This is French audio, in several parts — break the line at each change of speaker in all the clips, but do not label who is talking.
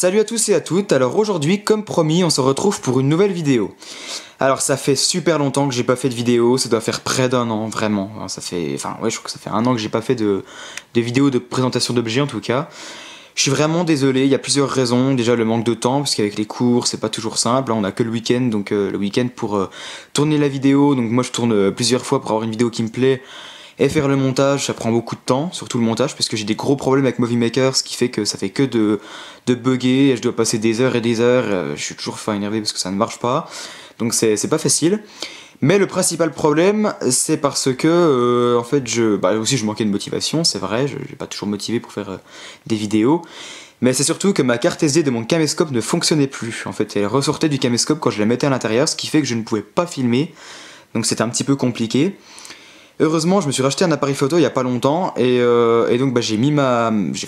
Salut à tous et à toutes, alors aujourd'hui, comme promis, on se retrouve pour une nouvelle vidéo. Alors ça fait super longtemps que j'ai pas fait de vidéo, ça doit faire près d'un an, vraiment. Je crois que ça fait un an que j'ai pas fait de vidéo de présentation d'objets en tout cas. Je suis vraiment désolé, il y a plusieurs raisons. Déjà le manque de temps, parce qu'avec les cours c'est pas toujours simple, là, on a que le week-end, donc le week-end pour tourner la vidéo, donc moi je tourne plusieurs fois pour avoir une vidéo qui me plaît. Et faire le montage, ça prend beaucoup de temps, surtout le montage, parce que j'ai des gros problèmes avec Movie Maker, ce qui fait que ça fait que de bugger, et je dois passer des heures et des heures, je suis toujours énervé parce que ça ne marche pas, donc c'est pas facile. Mais le principal problème, c'est parce que, en fait, aussi je manquais de motivation, c'est vrai, je n'ai pas toujours motivé pour faire des vidéos, mais c'est surtout que ma carte SD de mon caméscope ne fonctionnait plus. En fait, elle ressortait du caméscope quand je la mettais à l'intérieur, ce qui fait que je ne pouvais pas filmer, donc c'était un petit peu compliqué. Heureusement, je me suis racheté un appareil photo il y a pas longtemps et donc j'ai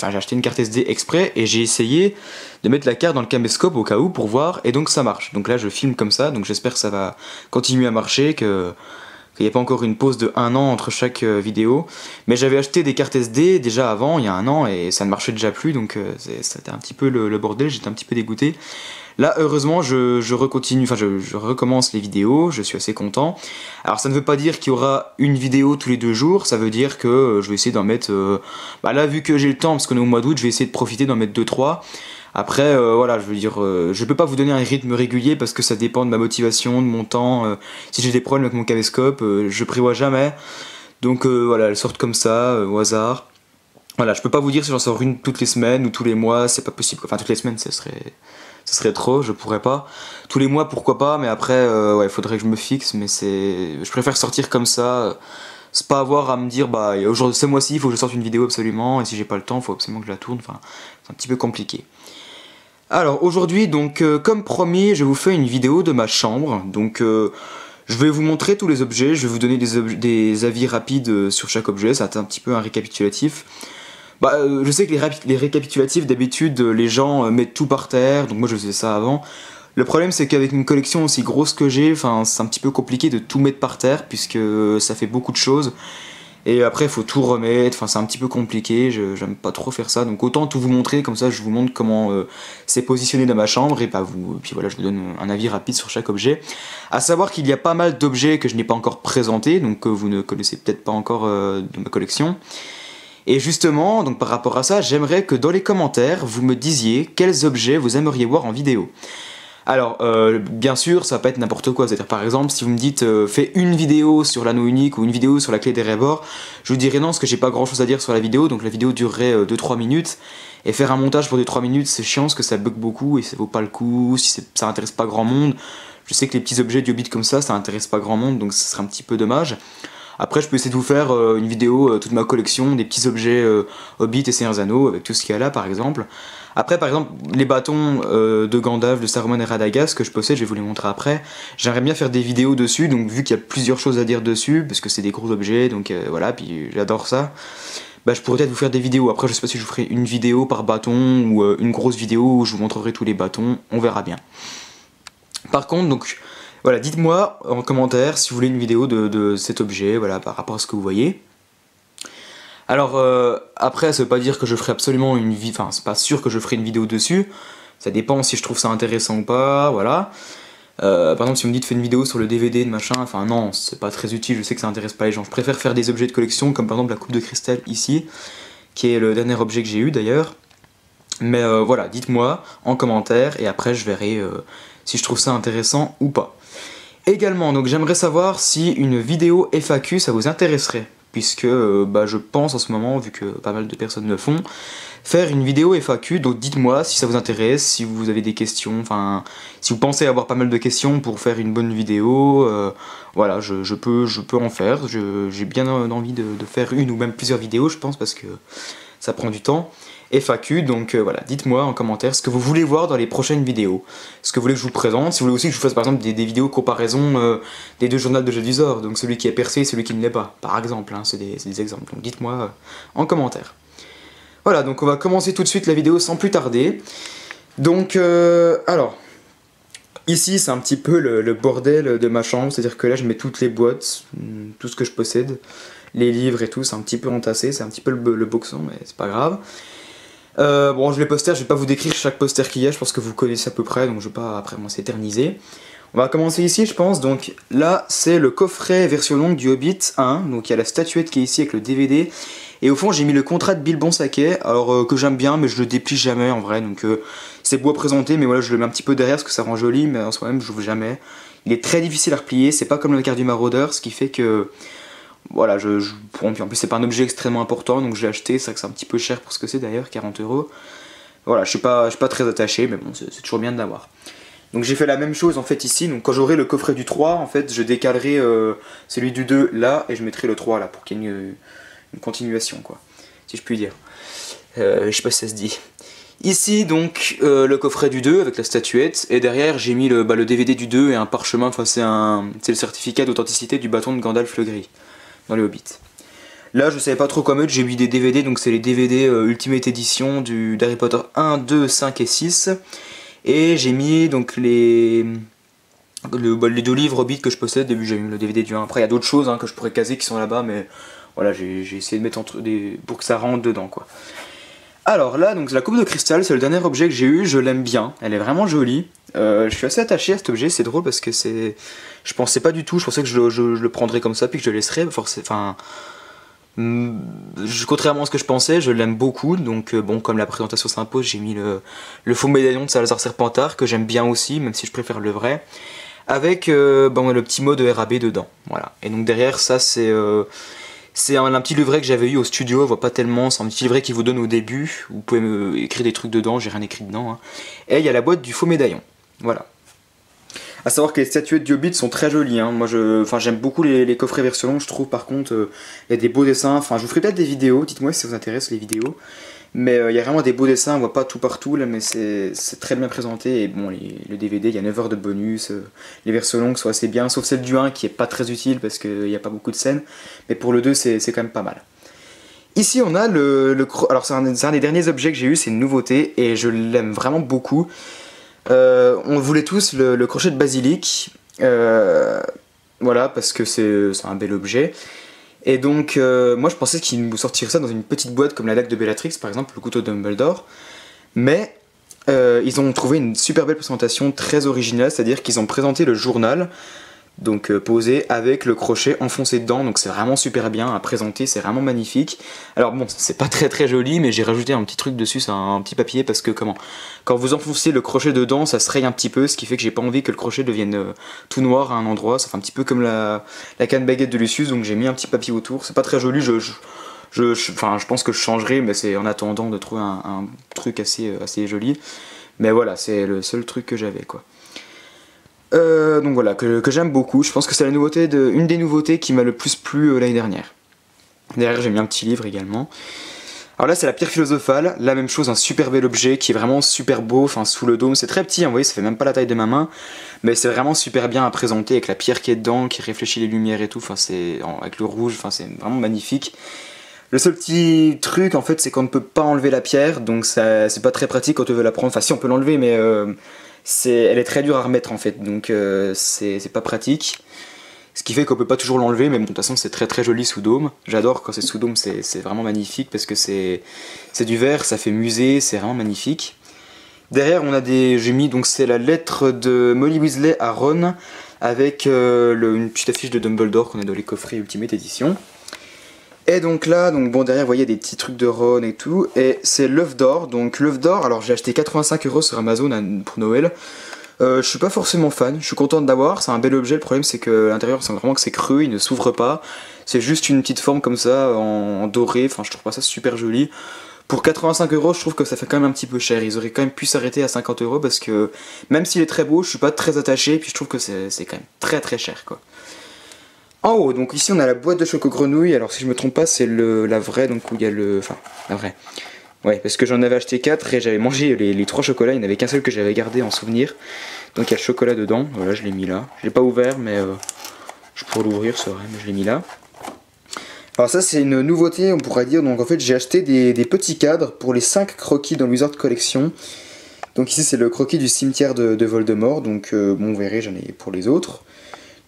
acheté une carte SD exprès et j'ai essayé de mettre la carte dans le caméscope au cas où pour voir et donc ça marche. Donc là je filme comme ça, donc j'espère que ça va continuer à marcher, qu'il n'y ait pas encore une pause de un an entre chaque vidéo. Mais j'avais acheté des cartes SD déjà avant, il y a un an, et ça ne marchait déjà plus, donc c'était un petit peu le bordel, j'étais un petit peu dégoûté. Là, heureusement, je recommence les vidéos, je suis assez content. Alors, ça ne veut pas dire qu'il y aura une vidéo tous les 2 jours, ça veut dire que je vais essayer d'en mettre... là, vu que j'ai le temps, parce qu'on est au mois d'août, je vais essayer de profiter d'en mettre 2-3. Après, voilà, je veux dire, je peux pas vous donner un rythme régulier parce que ça dépend de ma motivation, de mon temps. Si j'ai des problèmes avec mon caméscope, je prévois jamais. Donc voilà, elles sortent comme ça, au hasard. Voilà, je peux pas vous dire si j'en sors une toutes les semaines ou tous les mois, c'est pas possible. Enfin, toutes les semaines, ce serait trop, je pourrais pas. Tous les mois, pourquoi pas, mais après, ouais, faudrait que je me fixe, mais je préfère sortir comme ça. C'est pas avoir à me dire, aujourd'hui, ce mois-ci, il faut que je sorte une vidéo absolument, et si j'ai pas le temps, il faut absolument que je la tourne. Enfin, c'est un petit peu compliqué. Alors aujourd'hui, donc comme promis, je vous fais une vidéo de ma chambre. Donc je vais vous montrer tous les objets, je vais vous donner des avis rapides sur chaque objet, ça va être un petit peu un récapitulatif. Je sais que les récapitulatifs, d'habitude, les gens mettent tout par terre, donc moi je faisais ça avant. Le problème c'est qu'avec une collection aussi grosse que j'ai, c'est un petit peu compliqué de tout mettre par terre, puisque ça fait beaucoup de choses. Et après il faut tout remettre, c'est un petit peu compliqué, j'aime pas trop faire ça, donc autant tout vous montrer, comme ça je vous montre comment c'est positionné dans ma chambre, et puis voilà, je vous donne un avis rapide sur chaque objet. A savoir qu'il y a pas mal d'objets que je n'ai pas encore présentés, donc que vous ne connaissez peut-être pas encore de ma collection. Et justement, donc par rapport à ça, j'aimerais que dans les commentaires, vous me disiez quels objets vous aimeriez voir en vidéo. Alors, bien sûr, ça va pas être n'importe quoi, c'est-à-dire par exemple, si vous me dites fais une vidéo sur l'anneau unique ou une vidéo sur la clé d'Erebor, je vous dirais non, parce que j'ai pas grand chose à dire sur la vidéo, donc la vidéo durerait 2-3 minutes, et faire un montage pour 2-3 minutes, c'est chiant, parce que ça bug beaucoup, et ça vaut pas le coup, si ça intéresse pas grand monde. Je sais que les petits objets du Hobbit comme ça intéresse pas grand monde, donc ce serait un petit peu dommage. Après, je peux essayer de vous faire une vidéo, toute ma collection, des petits objets Hobbit et Seigneur des Anneaux, avec tout ce qu'il y a là, par exemple. Après, par exemple, les bâtons de Gandalf, de Saruman et Radagast que je possède, je vais vous les montrer après. J'aimerais bien faire des vidéos dessus, donc vu qu'il y a plusieurs choses à dire dessus, parce que c'est des gros objets, donc voilà, puis j'adore ça. Je pourrais peut-être vous faire des vidéos. Après, je sais pas si je vous ferai une vidéo par bâton ou une grosse vidéo où je vous montrerai tous les bâtons, on verra bien. Par contre, donc... Voilà, dites-moi en commentaire si vous voulez une vidéo de cet objet, voilà, par rapport à ce que vous voyez. Alors, après, ça veut pas dire que je ferai absolument une vidéo, enfin, c'est pas sûr que je ferai une vidéo dessus. Ça dépend si je trouve ça intéressant ou pas, voilà. Par exemple, si vous me dites fais une vidéo sur le DVD de machin, enfin non, c'est pas très utile, je sais que ça intéresse pas les gens. Je préfère faire des objets de collection, comme par exemple la coupe de cristal ici, qui est le dernier objet que j'ai eu d'ailleurs. Mais voilà, dites-moi en commentaire, et après je verrai si je trouve ça intéressant ou pas. Également, donc j'aimerais savoir si une vidéo FAQ ça vous intéresserait, puisque je pense en ce moment, vu que pas mal de personnes le font, faire une vidéo FAQ, donc dites-moi si ça vous intéresse, si vous avez des questions, enfin, si vous pensez avoir pas mal de questions pour faire une bonne vidéo, voilà, je peux en faire, j'ai bien envie de faire une ou même plusieurs vidéos, je pense, parce que ça prend du temps. FAQ, donc voilà, dites-moi en commentaire ce que vous voulez voir dans les prochaines vidéos, ce que vous voulez que je vous présente, si vous voulez aussi que je vous fasse par exemple des vidéos comparaison des 2 journaux de Jedusor, donc celui qui est percé et celui qui ne l'est pas, par exemple, hein, c'est des exemples, donc dites-moi en commentaire. Voilà, donc on va commencer tout de suite la vidéo sans plus tarder. Donc, alors, ici c'est un petit peu le bordel de ma chambre, c'est-à-dire que là je mets toutes les boîtes, tout ce que je possède, les livres et tout, c'est un petit peu entassé, c'est un petit peu le boxon, mais c'est pas grave. Bon, les posters, je vais pas vous décrire chaque poster qu'il y a, je pense que vous connaissez à peu près, donc je vais pas après s'éterniser. On va commencer ici, je pense. Donc là, c'est le coffret version longue du Hobbit 1. Donc il y a la statuette qui est ici avec le DVD. Et au fond, j'ai mis le contrat de Bilbon Saquet, alors que j'aime bien, mais je le déplie jamais en vrai. Donc c'est beau à présenter, mais voilà, je le mets un petit peu derrière parce que ça rend joli, mais en soi-même, je l'ouvre jamais. Il est très difficile à replier, c'est pas comme la carte du Maraudeur, ce qui fait que voilà, bon, puis en plus c'est pas un objet extrêmement important, donc je l'ai acheté. C'est vrai que c'est un petit peu cher pour ce que c'est d'ailleurs, 40€. Voilà, je suis pas très attaché, mais bon, c'est toujours bien de l'avoir. Donc j'ai fait la même chose en fait ici, donc quand j'aurai le coffret du 3, en fait je décalerai celui du 2 là, et je mettrai le 3 là, pour qu'il y ait une continuation quoi, si je puis dire. Je sais pas si ça se dit. Ici donc le coffret du 2 avec la statuette, et derrière j'ai mis le DVD du 2 et un parchemin, enfin c'est le certificat d'authenticité du bâton de Gandalf le Gris, dans les Hobbits. Là je savais pas trop quoi mettre, j'ai mis des DVD, donc c'est les DVD Ultimate Edition d'Harry Potter 1, 2, 5 et 6. Et j'ai mis donc les 2 livres Hobbit que je possède. Au début j'ai mis le DVD du 1. Après il y a d'autres choses que je pourrais caser qui sont là-bas, mais voilà, j'ai essayé de mettre pour que ça rentre dedans quoi. Alors là, donc la coupe de cristal, c'est le dernier objet que j'ai eu, je l'aime bien, elle est vraiment jolie. Je suis assez attaché à cet objet, c'est drôle parce que je pensais pas du tout, je pensais que je le prendrais comme ça puis que je le laisserais, enfin... Contrairement à ce que je pensais, je l'aime beaucoup, donc bon, comme la présentation s'impose, j'ai mis le faux médaillon de Salazar Serpentard, que j'aime bien aussi, même si je préfère le vrai, avec le petit mot de RAB dedans, voilà. Et donc derrière ça c'est un petit livret que j'avais eu au studio, on voit pas tellement, c'est un petit livret qui vous donne au début, vous pouvez écrire des trucs dedans, j'ai rien écrit dedans, Et il y a la boîte du faux médaillon, voilà. A savoir que les statuettes du Hobbit sont très jolies, moi j'aime beaucoup les coffrets version longue, je trouve par contre il y a des beaux dessins, enfin je vous ferai peut-être des vidéos, dites-moi si ça vous intéresse les vidéos, mais il y a vraiment des beaux dessins, on voit pas tout partout là, mais c'est très bien présenté, et bon le DVD il y a 9 heures de bonus, les versions longues sont assez bien, sauf celle du 1 qui est pas très utile parce qu'il n'y a pas beaucoup de scènes, mais pour le 2 c'est quand même pas mal. Ici on a alors c'est un des derniers objets que j'ai eu, c'est une nouveauté et je l'aime vraiment beaucoup. On voulait tous le crochet de basilic, voilà, parce que c'est un bel objet. Et donc, moi je pensais qu'ils nous sortiraient ça dans une petite boîte comme la dague de Bellatrix, par exemple, le couteau de Dumbledore. Mais ils ont trouvé une super belle présentation très originale, c'est-à-dire qu'ils ont présenté le journal, donc posé avec le crochet enfoncé dedans, donc c'est vraiment super bien à présenter, c'est vraiment magnifique. Alors bon, c'est pas très joli, mais j'ai rajouté un petit truc dessus, c'est un petit papier, parce que quand vous enfoncez le crochet dedans, ça se raye un petit peu, ce qui fait que j'ai pas envie que le crochet devienne tout noir à un endroit, ça fait un petit peu comme la canne baguette de Lucius, donc j'ai mis un petit papier autour, c'est pas très joli, je pense que je changerai, mais c'est en attendant de trouver un truc assez joli, mais voilà, c'est le seul truc que j'avais quoi. Donc voilà, que j'aime beaucoup. Je pense que c'est une des nouveautés qui m'a le plus plu l'année dernière. Derrière j'ai mis un petit livre également. Alors là c'est la pierre philosophale, la même chose, un super bel objet qui est vraiment super beau, enfin sous le dôme, c'est très petit, vous voyez, ça fait même pas la taille de ma main, mais c'est vraiment super bien à présenter avec la pierre qui est dedans, qui réfléchit les lumières et tout, enfin avec le rouge, enfin c'est vraiment magnifique. Le seul petit truc en fait c'est qu'on ne peut pas enlever la pierre, donc c'est pas très pratique quand on veut la prendre, enfin si on peut l'enlever mais elle est très dure à remettre en fait, donc c'est pas pratique. Ce qui fait qu'on peut pas toujours l'enlever, mais bon, de toute façon c'est très joli sous dôme. J'adore quand c'est sous dôme, c'est vraiment magnifique parce que c'est du verre, ça fait musée, c'est vraiment magnifique. Derrière on a j'ai mis, donc c'est la lettre de Molly Weasley à Ron avec une petite affiche de Dumbledore qu'on a dans les coffrets Ultimate Edition. Et donc là, bon derrière vous voyez des petits trucs de Ron et tout, et c'est l'œuf d'or. Donc l'œuf d'or, alors j'ai acheté 85€ sur Amazon pour Noël. Je suis pas forcément fan, je suis content de l'avoir, c'est un bel objet, le problème c'est que l'intérieur c'est vraiment que c'est creux, il ne s'ouvre pas. C'est juste une petite forme comme ça, en doré, enfin je trouve pas ça super joli. Pour 85€, je trouve que ça fait quand même un petit peu cher, ils auraient quand même pu s'arrêter à 50€ parce que même s'il est très beau, je suis pas très attaché, et puis je trouve que c'est quand même très cher quoi. En haut, donc ici on a la boîte de choco grenouille, alors si je me trompe pas c'est la vraie, donc où il y a enfin la vraie. Ouais, parce que j'en avais acheté 4 et j'avais mangé les 3 chocolats, il n'y en avait qu'un seul que j'avais gardé en souvenir. Donc il y a le chocolat dedans, voilà je l'ai mis là. Je l'ai pas ouvert mais je pourrais l'ouvrir, c'est vrai, mais je l'ai mis là. Alors ça c'est une nouveauté on pourrait dire, donc en fait j'ai acheté des petits cadres pour les 5 croquis dans Wizard Collection. Donc ici c'est le croquis du cimetière de Voldemort, donc bon vous verrez j'en ai pour les autres.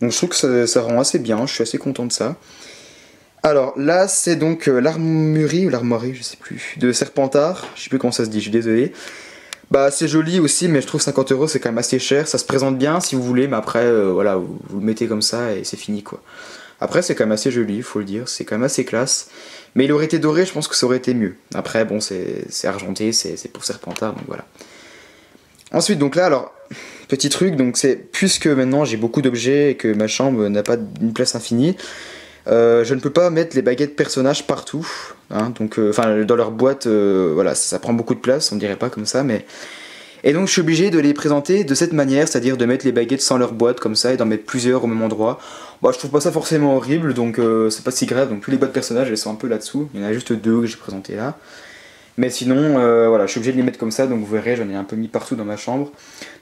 Donc je trouve que ça rend assez bien, je suis assez content de ça. Alors là, c'est donc l'armurerie ou l'armoirie, je sais plus, de Serpentard. Je sais plus comment ça se dit, je suis désolé. Bah, c'est joli aussi, mais je trouve 50 € c'est quand même assez cher. Ça se présente bien si vous voulez, mais après, voilà, vous le mettez comme ça et c'est fini quoi. Après, c'est quand même assez joli, faut le dire, c'est quand même assez classe. Mais il aurait été doré, je pense que ça aurait été mieux. Après, bon, c'est argenté, c'est pour Serpentard, donc voilà. Ensuite, donc là, alors, petit truc, donc c'est puisque maintenant j'ai beaucoup d'objets et que ma chambre n'a pas une place infinie, je ne peux pas mettre les baguettes personnages partout, hein, donc enfin dans leur boîte, voilà, ça prend beaucoup de place, on dirait pas comme ça, mais et donc je suis obligé de les présenter de cette manière, c'est-à-dire de mettre les baguettes sans leur boîte comme ça et d'en mettre plusieurs au même endroit. Bon, je trouve pas ça forcément horrible, donc c'est pas si grave. Donc tous les boîtes personnages elles sont un peu là-dessous. Il y en a juste deux que j'ai présenté là. Mais sinon, voilà, je suis obligé de les mettre comme ça, donc vous verrez, j'en ai un peu mis partout dans ma chambre.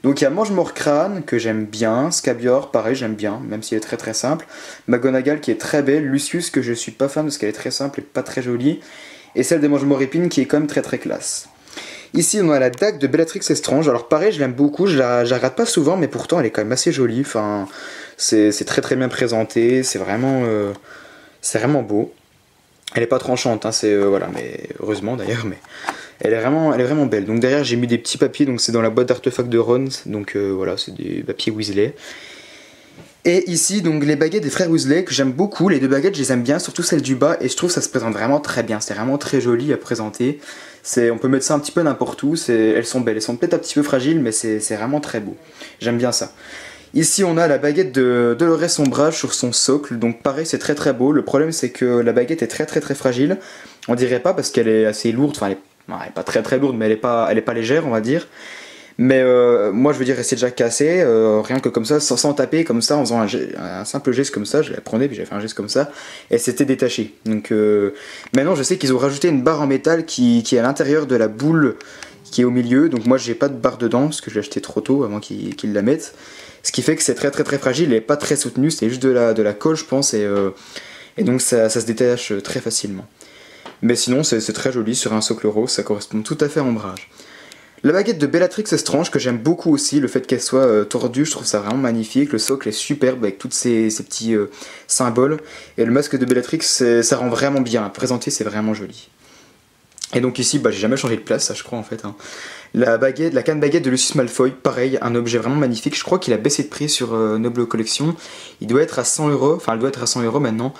Donc il y a Mange-Mort-Crâne, que j'aime bien, Scabior, pareil, j'aime bien, même si elle est très très simple. McGonagall, qui est très belle, Lucius, que je suis pas fan parce qu'elle est très simple et pas très jolie. Et celle de Mange-Mort-Épine, qui est quand même très très classe. Ici, on a la dague de Bellatrix Lestrange. Alors pareil, je l'aime beaucoup, je la regarde pas souvent, mais pourtant elle est quand même assez jolie. Enfin, c'est très très bien présenté, c'est vraiment beau. Elle est pas tranchante, hein, c'est voilà, mais heureusement d'ailleurs, mais elle est vraiment belle. Donc derrière j'ai mis des petits papiers, donc c'est dans la boîte d'artefacts de Ron, donc voilà, c'est des papiers Weasley. Et ici donc les baguettes des frères Weasley que j'aime beaucoup, les deux baguettes je les aime bien, surtout celle du bas, et je trouve que ça se présente vraiment très bien, c'est vraiment très joli à présenter. On peut mettre ça un petit peu n'importe où, elles sont belles, elles sont peut-être un petit peu fragiles, mais c'est vraiment très beau. J'aime bien ça. Ici on a la baguette de Dolores Ombrage sur son socle, donc pareil c'est très très beau. Le problème c'est que la baguette est très très très fragile. On dirait pas parce qu'elle est assez lourde, enfin elle est pas très très lourde mais elle est pas légère on va dire. Mais moi je veux dire elle s'est déjà cassée, rien que comme ça, sans taper comme ça, en faisant un simple geste comme ça, je la prenais puis j'avais fait un geste comme ça, et c'était détaché. Donc maintenant je sais qu'ils ont rajouté une barre en métal qui est à l'intérieur de la boule qui est au milieu, donc moi j'ai pas de barre dedans parce que je l'ai acheté trop tôt avant qu'ils la mettent. Ce qui fait que c'est très très très fragile et pas très soutenu, c'est juste de la colle je pense et donc ça se détache très facilement. Mais sinon c'est très joli sur un socle rose, ça correspond tout à fait à Ombrage. La baguette de Bellatrix Lestrange que j'aime beaucoup aussi, le fait qu'elle soit tordue, je trouve ça vraiment magnifique, le socle est superbe avec tous ces petits symboles, et le masque de Bellatrix ça rend vraiment bien, à présenter c'est vraiment joli. Et donc ici, j'ai jamais changé de place, ça je crois en fait. Hein. La canne baguette de Lucius Malfoy, pareil, un objet vraiment magnifique. Je crois qu'il a baissé de prix sur Noble Collection. Il doit être à 100 €, enfin elle doit être à 100 € maintenant.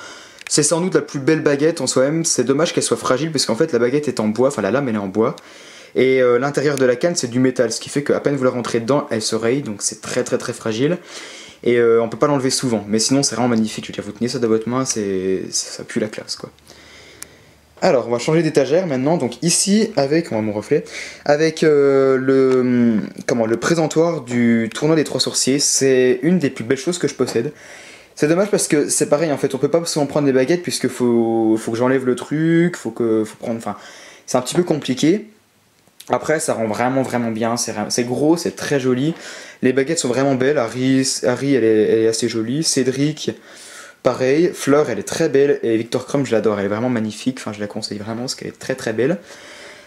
C'est sans doute la plus belle baguette en soi-même. C'est dommage qu'elle soit fragile, parce qu'en fait la baguette est en bois, enfin la lame elle est en bois. Et l'intérieur de la canne c'est du métal, ce qui fait qu'à peine vous la rentrez dedans, elle se raye, donc c'est très très très fragile. Et on peut pas l'enlever souvent, mais sinon c'est vraiment magnifique. Je veux dire, vous tenez ça dans votre main, ça pue la classe quoi. Alors, on va changer d'étagère maintenant. Donc ici, avec mon reflet, avec le présentoir du tournoi des trois sorciers. C'est une des plus belles choses que je possède. C'est dommage parce que c'est pareil en fait, on peut pas souvent prendre des baguettes puisque faut que j'enlève le truc, faut prendre, enfin, c'est un petit peu compliqué. Après, ça rend vraiment vraiment bien. C'est gros, c'est très joli. Les baguettes sont vraiment belles. Harry, elle est assez jolie. Cédric. Pareil, Fleur elle est très belle et Victor Crumb je l'adore, elle est vraiment magnifique, enfin je la conseille vraiment parce qu'elle est très très belle.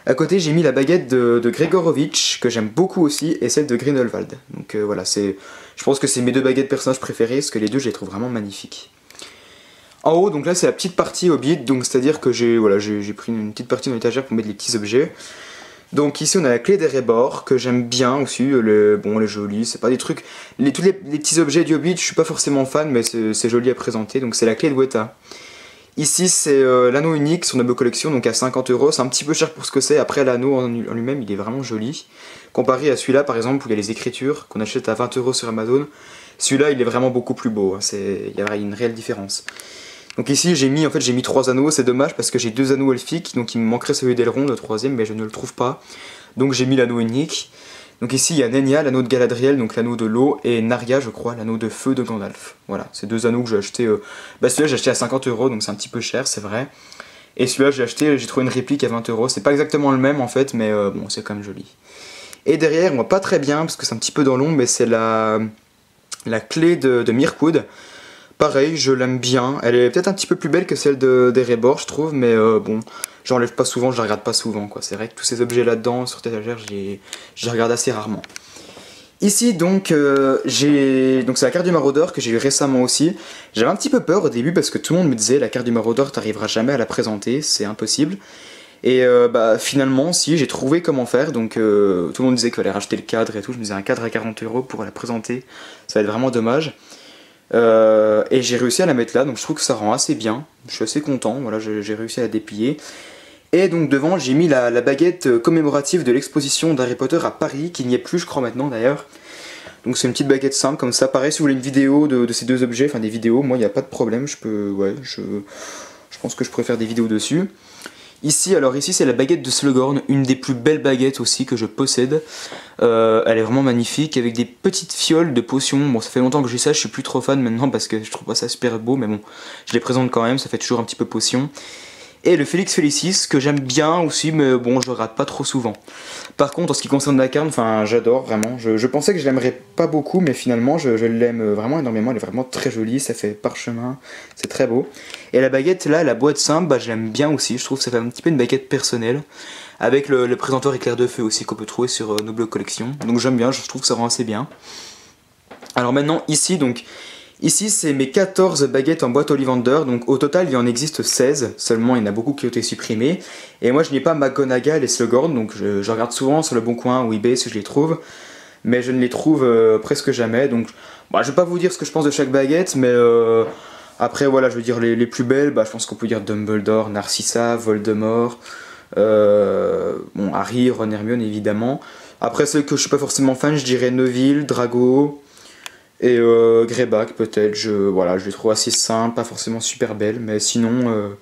À côté j'ai mis la baguette de Gregorovitch que j'aime beaucoup aussi et celle de Grindelwald. Donc voilà, je pense que c'est mes deux baguettes personnages préférées parce que les deux je les trouve vraiment magnifiques. En haut donc là c'est la petite partie Hobbit, donc c'est à dire que j'ai pris une petite partie dans l'étagère pour mettre les petits objets. Donc ici on a la clé d'Erebor que j'aime bien aussi, elle est jolie, c'est pas des trucs, tous les petits objets du Hobbit je suis pas forcément fan mais c'est joli à présenter, donc c'est la clé de Weta. Ici c'est l'anneau unique sur Noble Collection, donc à 50 €, c'est un petit peu cher pour ce que c'est, après l'anneau en lui-même il est vraiment joli. Comparé à celui-là par exemple où il y a les écritures qu'on achète à 20 € sur Amazon, celui-là il est vraiment beaucoup plus beau, hein, il y a une réelle différence. Donc ici j'ai mis 3 anneaux, c'est dommage parce que j'ai 2 anneaux elfiques, donc il me manquerait celui d'Elrond, le troisième, mais je ne le trouve pas. Donc j'ai mis l'anneau unique. Donc ici il y a Nenya, l'anneau de Galadriel, donc l'anneau de l'eau, et Narya je crois, l'anneau de feu de Gandalf. Voilà, c'est 2 anneaux que j'ai acheté. Celui-là j'ai acheté à 50 €, donc c'est un petit peu cher, c'est vrai. Et celui-là j'ai trouvé une réplique à 20 €, c'est pas exactement le même en fait, mais bon c'est quand même joli. Et derrière, on voit pas très bien parce que c'est un petit peu dans l'ombre, mais c'est la clé de Mirkwood. Pareil, je l'aime bien. Elle est peut-être un petit peu plus belle que celle d'Erebor, je trouve, mais bon, j'enlève pas souvent, je la regarde pas souvent, quoi. C'est vrai que tous ces objets là-dedans, sur cette étagère, je les regarde assez rarement. Ici donc c'est la carte du maraudeur que j'ai eu récemment aussi. J'avais un petit peu peur au début parce que tout le monde me disait la carte du maraudeur t'arriveras jamais à la présenter, c'est impossible. Et bah finalement si j'ai trouvé comment faire, donc tout le monde disait qu'il fallait racheter le cadre et tout, je me disais un cadre à 40 € pour la présenter, ça va être vraiment dommage. Et j'ai réussi à la mettre là, donc je trouve que ça rend assez bien, je suis assez content, voilà j'ai réussi à la déplier. Et donc devant j'ai mis la baguette commémorative de l'exposition d'Harry Potter à Paris, qui n'y est plus je crois maintenant d'ailleurs. Donc c'est une petite baguette simple comme ça, pareil si vous voulez une vidéo de ces deux objets, enfin des vidéos, moi il n'y a pas de problème, je pense que je pourrais faire des vidéos dessus. Ici, alors ici c'est la baguette de Slughorn, une des plus belles baguettes aussi que je possède. Elle est vraiment magnifique, avec des petites fioles de potions. Bon, ça fait longtemps que j'ai ça, je suis plus trop fan maintenant parce que je trouve pas ça super beau, mais bon, je les présente quand même, ça fait toujours un petit peu potion. Et le Félix Felicis que j'aime bien aussi, mais bon, je le rate pas trop souvent. Par contre, en ce qui concerne la carte, enfin, j'adore vraiment. Je pensais que je l'aimerais pas beaucoup, mais finalement, je l'aime vraiment énormément. Elle est vraiment très jolie, ça fait parchemin, c'est très beau. Et la baguette là, la boîte simple, bah, je l'aime bien aussi. Je trouve que ça fait un petit peu une baguette personnelle. Avec le présentoir éclair de feu aussi qu'on peut trouver sur Noble Collection. Donc j'aime bien, je trouve que ça rend assez bien. Alors maintenant, ici, donc. Ici c'est mes 14 baguettes en boîte Ollivander, donc au total il en existe 16, seulement il y en a beaucoup qui ont été supprimés. Et moi je n'ai pas McGonagall et Slughorn, donc je regarde souvent sur le Bon Coin ou eBay si je les trouve, mais je ne les trouve presque jamais. Donc bah, je vais pas vous dire ce que je pense de chaque baguette, mais après voilà, je veux dire les plus belles, bah, je pense qu'on peut dire Dumbledore, Narcissa, Voldemort, bon, Harry, Ron, Hermione évidemment. Après celles que je suis pas forcément fan, je dirais Neville, Drago... Et Greyback peut-être, voilà, je les trouve assez simples, pas forcément super belles, mais sinon,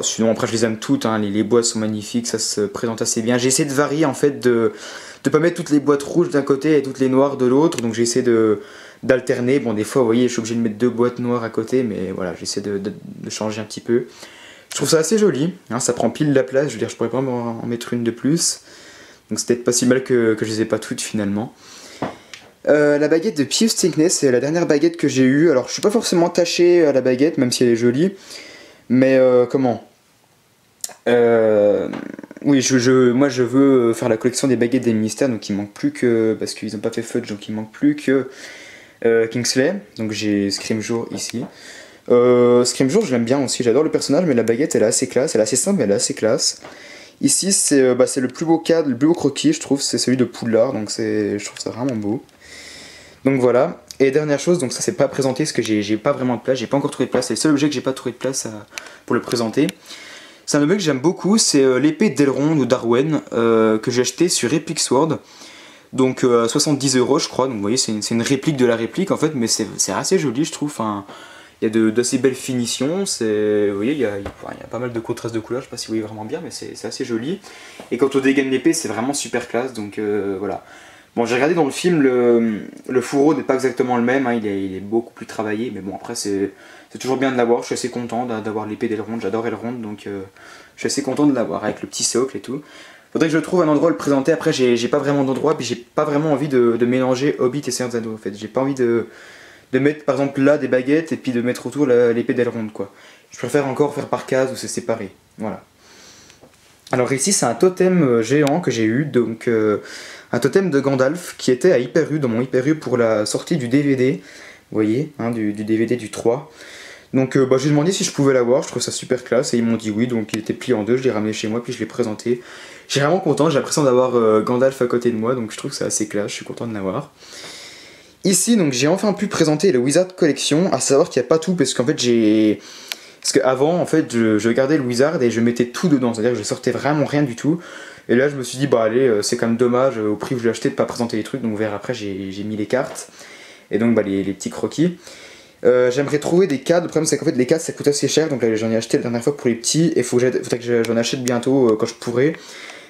sinon après je les aime toutes, hein, les boîtes sont magnifiques, ça se présente assez bien. J'ai essayé de varier en fait, de pas mettre toutes les boîtes rouges d'un côté et toutes les noires de l'autre, donc j'ai essayé d'alterner. Bon des fois vous voyez je suis obligé de mettre deux boîtes noires à côté, mais voilà j'essaie de changer un petit peu. Je trouve ça assez joli, hein, ça prend pile la place, je veux dire je pourrais pas en mettre une de plus, donc c'est peut-être pas si mal que je les ai pas toutes finalement. La baguette de Pius Stinkness, c'est la dernière baguette que j'ai eue. Alors je suis pas forcément attaché à la baguette, même si elle est jolie. Mais comment Oui, moi je veux faire la collection des baguettes des ministères, donc il manque plus que... Parce qu'ils n'ont pas fait Fudge, donc il manque plus que Kingsley. Donc j'ai Scrimgeour ici. Scrimgeour je l'aime bien aussi, j'adore le personnage, mais la baguette elle est assez classe, elle est assez simple mais elle est assez classe. Ici c'est le plus beau cadre, le plus beau croquis je trouve, c'est celui de Poudlard, donc je trouve ça vraiment beau. Donc voilà, et dernière chose, donc ça c'est pas présenté parce que j'ai pas vraiment de place, j'ai pas encore trouvé de place, c'est le seul objet que j'ai pas trouvé de place pour le présenter. C'est un objet que j'aime beaucoup, c'est l'épée d'Elrond ou d'Arwen que j'ai acheté sur Epic Sword. Donc 70 € je crois, donc vous voyez c'est une réplique de la réplique en fait, mais c'est assez joli je trouve, enfin, il y a d'assez belles finitions, vous voyez il y a pas mal de contrastes de couleurs, je sais pas si vous voyez vraiment bien, mais c'est assez joli. Et quand on dégaine l'épée c'est vraiment super classe, donc voilà. Bon, j'ai regardé dans le film, le fourreau n'est pas exactement le même, hein, il est beaucoup plus travaillé, mais bon, après c'est toujours bien de l'avoir, je suis assez content d'avoir l'épée d'Elrond, j'adore Elrond, donc je suis assez content de l'avoir, avec le petit socle et tout. Faudrait que je trouve un endroit où le présenter, après j'ai pas vraiment d'endroit, puis j'ai pas vraiment envie de mélanger Hobbit et Seigneur des Anneaux, en fait. J'ai pas envie de mettre par exemple là des baguettes, et puis de mettre autour l'épée d'Elrond, quoi. Je préfère encore faire par case, où c'est séparé, voilà. Alors ici c'est un totem géant que j'ai eu, donc un totem de Gandalf qui était à Hyper U, dans mon Hyper U pour la sortie du DVD, vous voyez, hein, du DVD du 3. Donc j'ai demandé si je pouvais l'avoir, je trouve ça super classe et ils m'ont dit oui, donc il était plié en deux, je l'ai ramené chez moi puis je l'ai présenté. J'ai vraiment content, j'ai l'impression d'avoir Gandalf à côté de moi, donc je trouve que c'est assez classe, je suis content de l'avoir. Ici donc j'ai enfin pu présenter le Wizard Collection, à savoir qu'il n'y a pas tout parce qu'en fait j'ai... Parce qu'avant, en fait, je gardais le Wizard et je mettais tout dedans, c'est-à-dire que je sortais vraiment rien du tout. Et là, je me suis dit, bah allez, c'est quand même dommage, au prix où je l'ai acheté, de pas présenter les trucs, donc vers après, j'ai mis les cartes. Et donc, bah, les petits croquis. J'aimerais trouver des cadres, le problème c'est qu'en fait, les cadres ça coûte assez cher, donc là, j'en ai acheté la dernière fois pour les petits, et faudrait que j'en achète bientôt, quand je pourrai.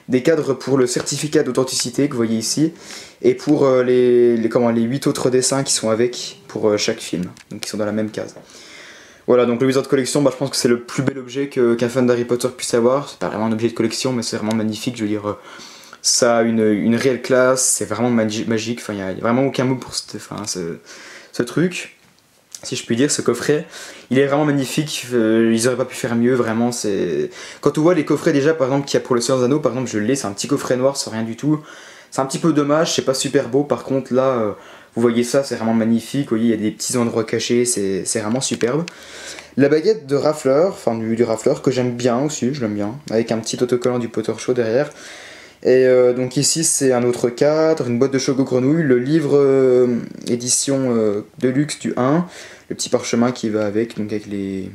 Des cadres pour le certificat d'authenticité que vous voyez ici, et pour les 8 autres dessins qui sont avec, pour chaque film, donc qui sont dans la même case. Voilà, donc le Wizard Collection, je pense que c'est le plus bel objet qu'un fan d'Harry Potter puisse avoir. C'est pas vraiment un objet de collection, mais c'est vraiment magnifique. Je veux dire, ça a une réelle classe, c'est vraiment magique. Enfin, il n'y a vraiment aucun mot pour ce truc, si je puis dire, ce coffret. Il est vraiment magnifique. Ils auraient pas pu faire mieux, vraiment. Quand on voit les coffrets déjà, par exemple, qu'il y a pour le Seigneur des Anneaux, par exemple, je l'ai, c'est un petit coffret noir, sans rien du tout. C'est un petit peu dommage, c'est pas super beau. Par contre là, vous voyez ça, c'est vraiment magnifique. Vous voyez, il y a des petits endroits cachés, c'est vraiment superbe. La baguette de rafleur, enfin du rafleur que j'aime bien aussi, je l'aime bien, avec un petit autocollant du Potter Show derrière. Et donc ici c'est un autre cadre, une boîte de choco grenouille, le livre édition de luxe du 1, le petit parchemin qui va avec, donc avec les...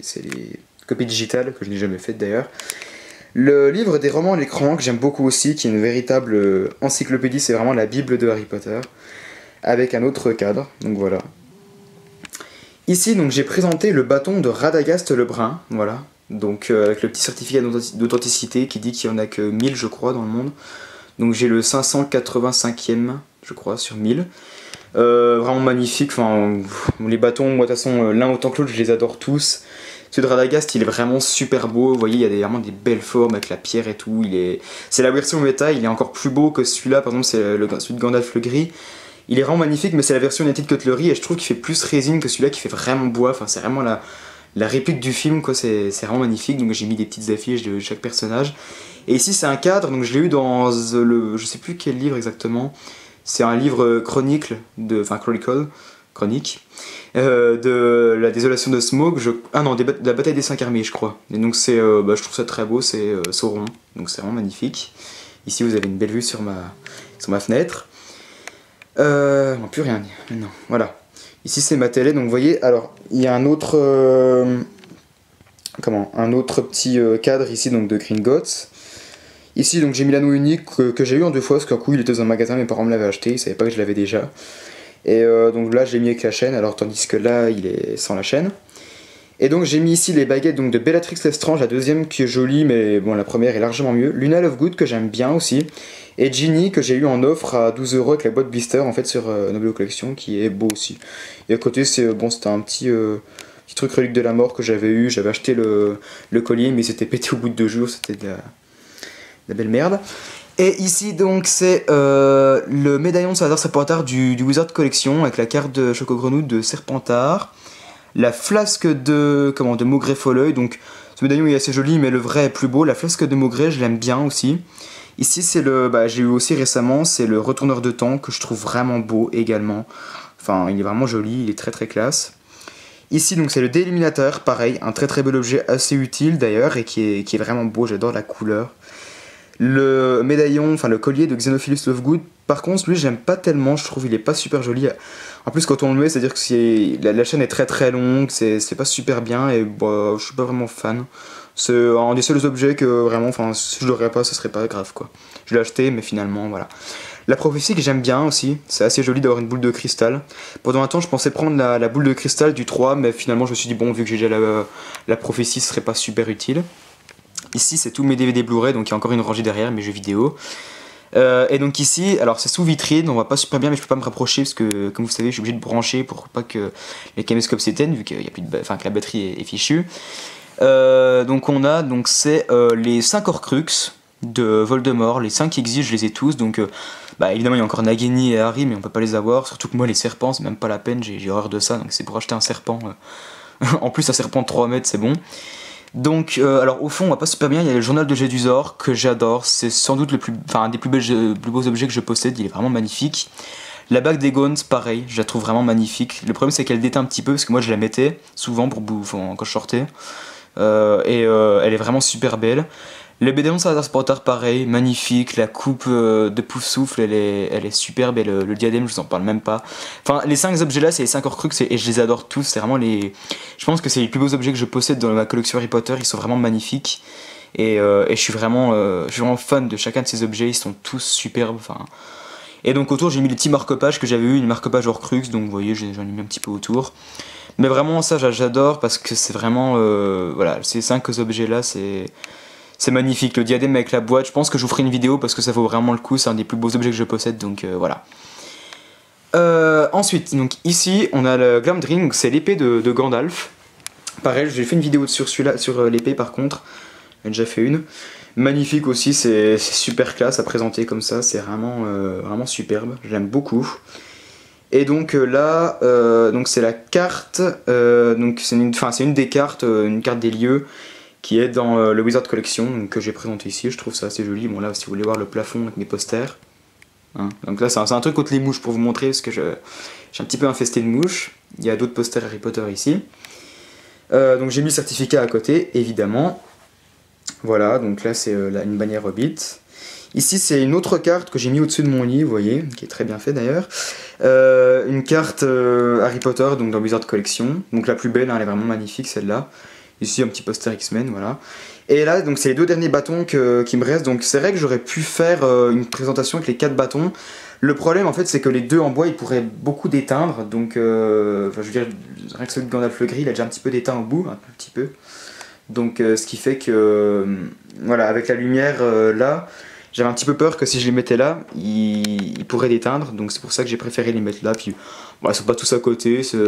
c'est les copies digitales que je n'ai jamais faites d'ailleurs. Le livre des romans à l'écran que j'aime beaucoup aussi, qui est une véritable encyclopédie, c'est vraiment la Bible de Harry Potter, avec un autre cadre, donc voilà. Ici donc j'ai présenté le bâton de Radagast le Brun, voilà, donc avec le petit certificat d'authenticité qui dit qu'il n'y en a que 1000 je crois dans le monde, donc j'ai le 585e je crois sur 1000, vraiment magnifique, enfin les bâtons, moi de toute façon l'un autant que l'autre je les adore tous. Celui de Radagast il est vraiment super beau, vous voyez il y a vraiment des belles formes avec la pierre et tout, c'est la version méta, il est encore plus beau que celui-là, par exemple c'est celui de Gandalf le Gris. Il est vraiment magnifique, mais c'est la version United Cutlery et je trouve qu'il fait plus résine que celui-là qui fait vraiment bois. Enfin, c'est vraiment la réplique du film, quoi. C'est vraiment magnifique. Donc j'ai mis des petites affiches de chaque personnage. Et ici c'est un cadre, donc je l'ai eu dans je sais plus quel livre exactement. C'est un livre chronique de la désolation de Smaug. De la bataille des 5 armées, je crois. Et donc je trouve ça très beau. C'est Sauron, donc c'est vraiment magnifique. Ici vous avez une belle vue sur ma fenêtre. Non, plus rien, non, voilà. Ici c'est ma télé, donc vous voyez, alors il y a un autre un autre petit cadre ici donc de Gringotts. Ici donc j'ai mis l'anneau unique que j'ai eu en 2 fois parce qu'un coup il était dans un magasin, mes parents me l'avaient acheté, ils savaient pas que je l'avais déjà. Et donc là j'ai mis avec la chaîne, alors tandis que là il est sans la chaîne. Et donc j'ai mis ici les baguettes donc de Bellatrix Lestrange, la deuxième qui est jolie mais bon la première est largement mieux. Luna Lovegood que j'aime bien aussi. Et Ginny que j'ai eu en offre à 12 € avec la boîte blister en fait sur Nobelo Collection qui est beau aussi. Et à côté c'était un petit truc relique de la mort que j'avais eu, j'avais acheté le collier mais c'était pété au bout de 2 jours, c'était de la belle merde. Et ici donc c'est le médaillon de Salazar Serpentard du Wizard Collection avec la carte de Choco Grenouille de Serpentard. La flasque de Maugrey Folleuil, donc ce médaillon est assez joli mais le vrai est plus beau. La flasque de Maugrey je l'aime bien aussi. Ici c'est j'ai eu aussi récemment, c'est le retourneur de temps que je trouve vraiment beau également. Enfin il est vraiment joli, il est très très classe. Ici donc c'est le déliminateur, pareil, un très très bel objet assez utile d'ailleurs et qui est vraiment beau, j'adore la couleur. Le médaillon, le collier de Xenophilus Lovegood, par contre lui j'aime pas tellement, je trouve il est pas super joli. En plus quand on le met, c'est à dire que la chaîne est très très longue, c'est pas super bien et je suis pas vraiment fan. C'est un des seuls objets que vraiment, si je l'aurais pas, ce serait pas grave quoi. Je l'ai acheté mais finalement voilà. La prophétie que j'aime bien aussi, c'est assez joli d'avoir une boule de cristal. Pendant un temps je pensais prendre la boule de cristal du 3 mais finalement je me suis dit bon vu que j'ai déjà la prophétie ce serait pas super utile. Ici c'est tous mes DVD Blu-ray, donc il y a encore une rangée derrière, mes jeux vidéo. Et donc ici, alors c'est sous vitrine, on voit pas super bien mais je peux pas me rapprocher parce que comme vous savez je suis obligé de brancher pour pas que les caméscopes s'éteignent vu qu'il y a plus que la batterie est fichue. Donc c'est les 5 Horcruxes de Voldemort, les 5 qui existent, je les ai tous, donc évidemment il y a encore Nagini et Harry mais on peut pas les avoir, surtout que moi les serpents c'est même pas la peine, j'ai horreur de ça, donc c'est pour acheter un serpent, en plus un serpent de 3 mètres c'est bon. Donc alors au fond on voit pas super bien, il y a le journal de Jedusor que j'adore, c'est sans doute un des plus beaux objets que je possède, il est vraiment magnifique. La bague des Gaunt, pareil, je la trouve vraiment magnifique. Le problème c'est qu'elle déteint un petit peu parce que moi je la mettais souvent quand je sortais. Elle est vraiment super belle. Le médaillon de Salazar Serpentard, pareil, magnifique. La coupe de Poufsouffle, elle est superbe. Et le diadème, je vous en parle même pas. Enfin, les 5 objets là, c'est les 5 Horcruxes et je les adore tous. C'est vraiment je pense que c'est les plus beaux objets que je possède dans ma collection Harry Potter. Ils sont vraiment magnifiques. Et je suis vraiment fan de chacun de ces objets. Ils sont tous superbes. Et donc autour, j'ai mis les petits marque-pages que j'avais eu, une marque-page Horcrux. Donc vous voyez, j'en ai mis un petit peu autour. Mais vraiment ça j'adore parce que c'est vraiment ces 5 objets là c'est magnifique. Le diadème avec la boîte, je pense que je vous ferai une vidéo parce que ça vaut vraiment le coup, c'est un des plus beaux objets que je possède, donc voilà. Ensuite donc ici on a le Glamdring, c'est l'épée de Gandalf. Pareil j'ai fait une vidéo sur l'épée par contre, j'en ai déjà fait une. Magnifique aussi, c'est super classe à présenter comme ça, c'est vraiment superbe, j'aime beaucoup. Et donc là, c'est la carte, donc c'est une des cartes, une carte des lieux qui est dans le Wizard Collection, donc, que j'ai présenté ici. Je trouve ça assez joli. Bon, là, si vous voulez voir le plafond avec mes posters. Hein. Donc là, c'est un truc contre les mouches pour vous montrer, parce que j'ai un petit peu infesté de mouches. Il y a d'autres posters Harry Potter ici. Donc j'ai mis le certificat à côté, évidemment. Voilà, donc là c'est une bannière Hobbit. Ici c'est une autre carte que j'ai mis au-dessus de mon lit, vous voyez, qui est très bien fait d'ailleurs. Une carte Harry Potter, donc dans Wizard Collection. Donc la plus belle, hein, elle est vraiment magnifique celle-là. Ici un petit poster X-Men, voilà. Et là, donc c'est les deux derniers bâtons qui me restent. Donc c'est vrai que j'aurais pu faire une présentation avec les 4 bâtons. Le problème en fait c'est que les deux en bois ils pourraient beaucoup déteindre. Donc je veux dire, rien que celui de Gandalf le gris il a déjà un petit peu déteint au bout, un petit peu. Donc ce qui fait que voilà, avec la lumière là, j'avais un petit peu peur que si je les mettais là, ils pourraient déteindre. Donc c'est pour ça que j'ai préféré les mettre là. Puis bon, ils sont pas tous à côté, ça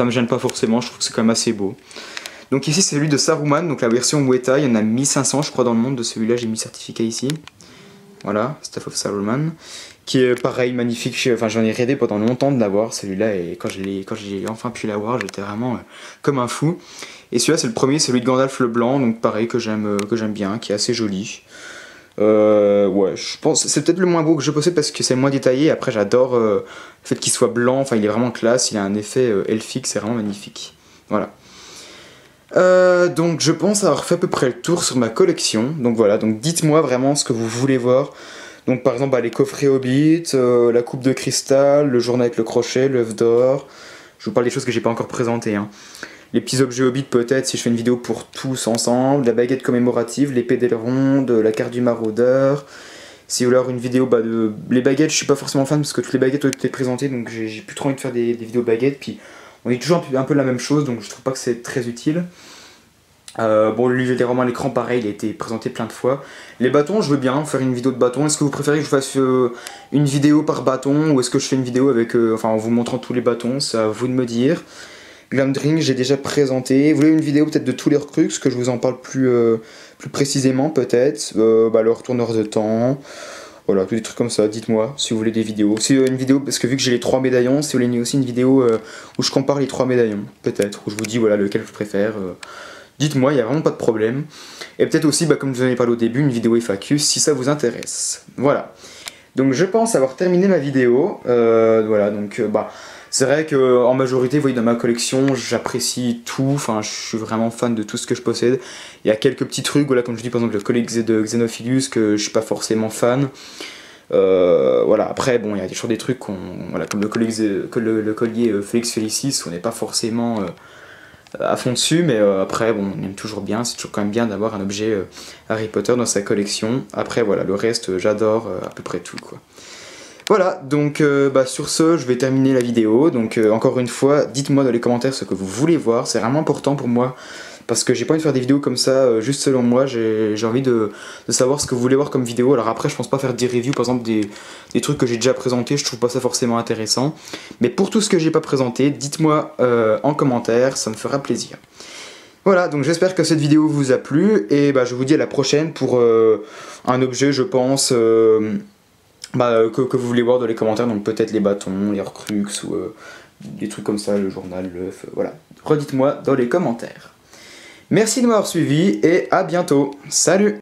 me gêne pas forcément, je trouve que c'est quand même assez beau. Donc ici c'est celui de Saruman, donc la version Weta, il y en a 1500 je crois dans le monde de celui-là, j'ai mis le certificat ici. Voilà, Staff of Saruman, qui est pareil, magnifique, enfin j'en ai rêvé pendant longtemps de l'avoir celui-là, et quand j'ai enfin pu l'avoir, j'étais vraiment comme un fou. Et celui-là c'est le premier, celui de Gandalf le Blanc, donc pareil que j'aime bien, qui est assez joli. Ouais, je pense c'est peut-être le moins beau que je possède parce que c'est le moins détaillé. Après j'adore le fait qu'il soit blanc, enfin il est vraiment classe, il a un effet elfique, c'est vraiment magnifique. Voilà. Donc je pense avoir fait à peu près le tour sur ma collection. Donc voilà, donc dites-moi vraiment ce que vous voulez voir. Donc par exemple les coffrets Hobbit, la coupe de cristal, le journal avec le crochet, l'œuf d'or. Je vous parle des choses que j'ai pas encore présentées. Hein. Les petits objets Hobbit peut-être si je fais une vidéo pour tous ensemble, la baguette commémorative, l'épée d'Elrond, la carte du maraudeur. Si vous voulez avoir une vidéo de... Les baguettes, je suis pas forcément fan parce que toutes les baguettes ont été présentées, donc j'ai plus trop envie de faire des vidéos baguettes. Puis on dit toujours un peu la même chose, donc je trouve pas que c'est très utile. Bon, le livre des romans à l'écran, pareil, il a été présenté plein de fois. Les bâtons, je veux bien faire une vidéo de bâtons. Est-ce que vous préférez que je fasse une vidéo par bâton ou est-ce que je fais une vidéo avec, enfin, en vous montrant tous les bâtons? C'est à vous de me dire. Glamdring, j'ai déjà présenté. Vous voulez une vidéo peut-être de tous les Horcruxes, que je vous en parle plus précisément peut-être. Le retourneur de temps. Voilà, tous des trucs comme ça, dites-moi si vous voulez des vidéos. Si une vidéo, parce que vu que j'ai les 3 médaillons, si vous voulez aussi une vidéo où je compare les 3 médaillons, peut-être, où je vous dis voilà lequel je préfère. Dites-moi, il n'y a vraiment pas de problème. Et peut-être aussi, comme je vous en ai parlé au début, une vidéo FAQ si ça vous intéresse. Voilà. Donc je pense avoir terminé ma vidéo. Voilà, donc c'est vrai qu'en majorité, vous voyez, dans ma collection, j'apprécie tout. Enfin, je suis vraiment fan de tout ce que je possède. Il y a quelques petits trucs, voilà, comme je dis par exemple le collier de Xenophilius que je suis pas forcément fan. Voilà, après, bon, il y a toujours des trucs voilà, comme le collier Félix Félicis, on n'est pas forcément à fond dessus, mais après, bon, on aime toujours bien. C'est toujours quand même bien d'avoir un objet Harry Potter dans sa collection. Après, voilà, le reste, j'adore à peu près tout, quoi. Voilà, donc sur ce, je vais terminer la vidéo. Donc encore une fois, dites-moi dans les commentaires ce que vous voulez voir. C'est vraiment important pour moi parce que j'ai pas envie de faire des vidéos comme ça juste selon moi. J'ai envie de savoir ce que vous voulez voir comme vidéo. Alors après, je pense pas faire des reviews, par exemple des trucs que j'ai déjà présentés. Je trouve pas ça forcément intéressant. Mais pour tout ce que j'ai pas présenté, dites-moi en commentaire, ça me fera plaisir. Voilà, donc j'espère que cette vidéo vous a plu et je vous dis à la prochaine pour un objet, je pense. Que vous voulez voir dans les commentaires, donc peut-être les bâtons, les Horcruxes ou des trucs comme ça, le journal, l'œuf, voilà. Redites-moi dans les commentaires. Merci de m'avoir suivi et à bientôt. Salut!